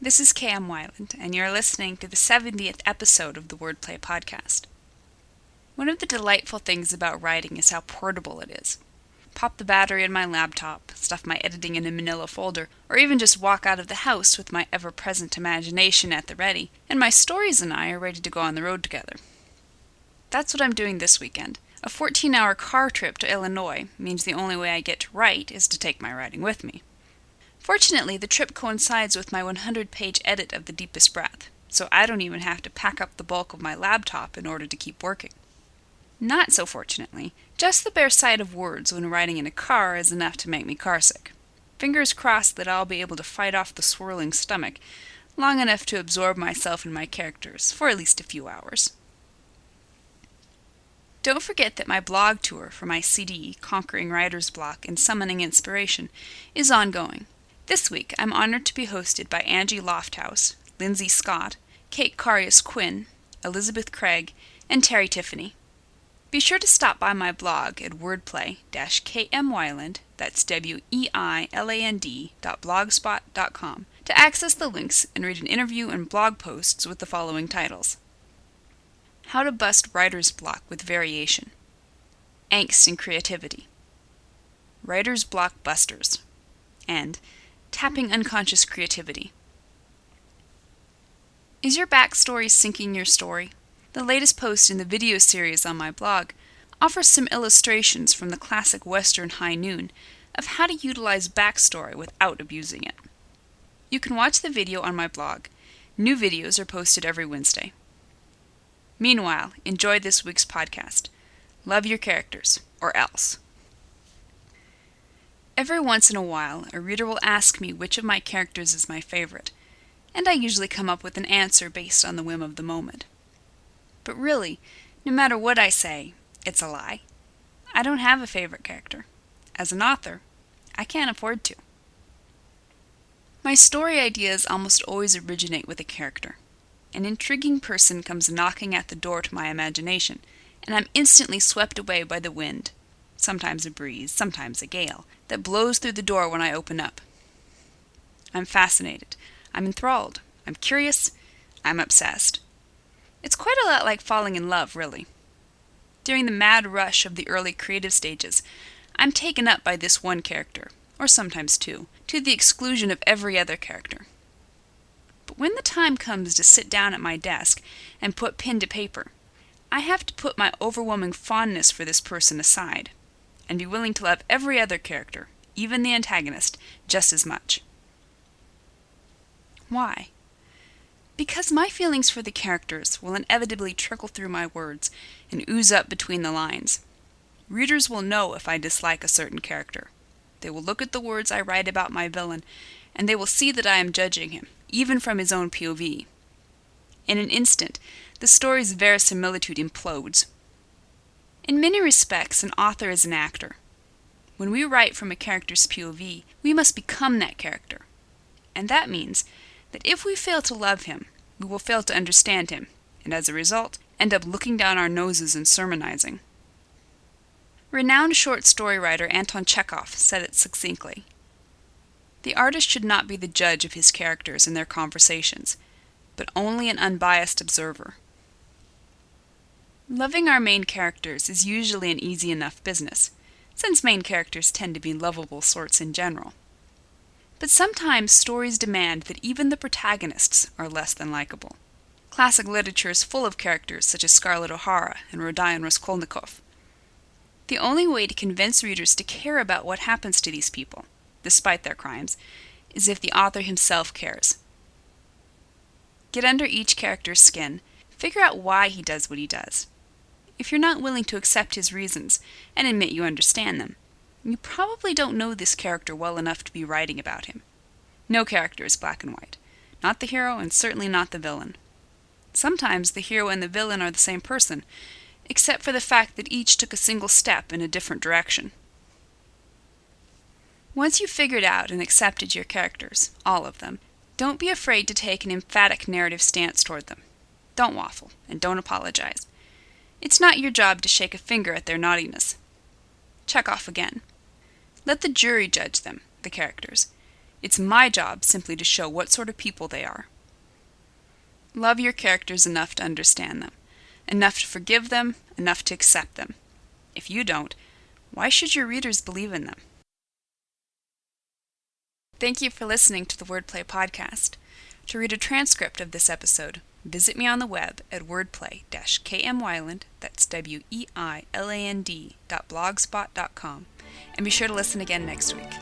This is K.M. Weiland, and you're listening to the 70th episode of the Wordplay Podcast. One of the delightful things about writing is how portable it is. Pop the battery in my laptop, stuff my editing in a manila folder, or even just walk out of the house with my ever-present imagination at the ready, and my stories and I are ready to go on the road together. That's what I'm doing this weekend. A 14-hour car trip to Illinois means the only way I get to write is to take my writing with me. Fortunately, the trip coincides with my 100-page edit of The Deepest Breath, so I don't even have to pack up the bulk of my laptop in order to keep working. Not so fortunately, just the bare sight of words when writing in a car is enough to make me carsick. Fingers crossed that I'll be able to fight off the swirling stomach long enough to absorb myself and my characters for at least a few hours. Don't forget that my blog tour for my CD, Conquering Writer's Block and Summoning Inspiration, is ongoing. This week, I'm honored to be hosted by Angie Lofthouse, Lindsay Scott, Kate Carius-Quinn, Elizabeth Craig, and Terry Tiffany. Be sure to stop by my blog at wordplay-kmweiland, that's weiland.blogspot.com, to access the links and read an interview and blog posts with the following titles: How to Bust Writer's Block with Variation, Angst and Creativity, Writer's Block Busters, and Tapping Unconscious Creativity. Is your backstory sinking your story? The latest post in the video series on my blog offers some illustrations from the classic Western High Noon of how to utilize backstory without abusing it. You can watch the video on my blog. New videos are posted every Wednesday. Meanwhile, enjoy this week's podcast. Love your characters, or else. Every once in a while, a reader will ask me which of my characters is my favorite, and I usually come up with an answer based on the whim of the moment. But really, no matter what I say, it's a lie. I don't have a favorite character. As an author, I can't afford to. My story ideas almost always originate with a character. An intriguing person comes knocking at the door to my imagination, and I'm instantly swept away by the wind, sometimes a breeze, sometimes a gale, that blows through the door when I open up. I'm fascinated. I'm enthralled. I'm curious. I'm obsessed. It's quite a lot like falling in love, really. During the mad rush of the early creative stages, I'm taken up by this one character, or sometimes two, to the exclusion of every other character. But when the time comes to sit down at my desk and put pen to paper, I have to put my overwhelming fondness for this person aside, and be willing to love every other character, even the antagonist, just as much. Why? Because my feelings for the characters will inevitably trickle through my words and ooze up between the lines. Readers will know if I dislike a certain character. They will look at the words I write about my villain, and they will see that I am judging him, even from his own POV. In an instant, the story's verisimilitude implodes. In many respects, an author is an actor. When we write from a character's POV, we must become that character. And that means that if we fail to love him, we will fail to understand him, and as a result, end up looking down our noses and sermonizing. Renowned short story writer Anton Chekhov said it succinctly: "The artist should not be the judge of his characters and their conversations, but only an unbiased observer." Loving our main characters is usually an easy enough business, since main characters tend to be lovable sorts in general. But sometimes stories demand that even the protagonists are less than likable. Classic literature is full of characters such as Scarlett O'Hara and Rodion Raskolnikov. The only way to convince readers to care about what happens to these people, despite their crimes, is if the author himself cares. Get under each character's skin, figure out why he does what he does. If you're not willing to accept his reasons and admit you understand them, you probably don't know this character well enough to be writing about him. No character is black and white. Not the hero, and certainly not the villain. Sometimes the hero and the villain are the same person, except for the fact that each took a single step in a different direction. Once you've figured out and accepted your characters, all of them, don't be afraid to take an emphatic narrative stance toward them. Don't waffle, and don't apologize. It's not your job to shake a finger at their naughtiness. Chekhov again. Let the jury judge them, the characters. It's my job simply to show what sort of people they are. Love your characters enough to understand them, enough to forgive them, enough to accept them. If you don't, why should your readers believe in them? Thank you for listening to the Wordplay Podcast. To read a transcript of this episode, visit me on the web at wordplay-kmwyland, that's weiland.blogspot.com, and be sure to listen again next week.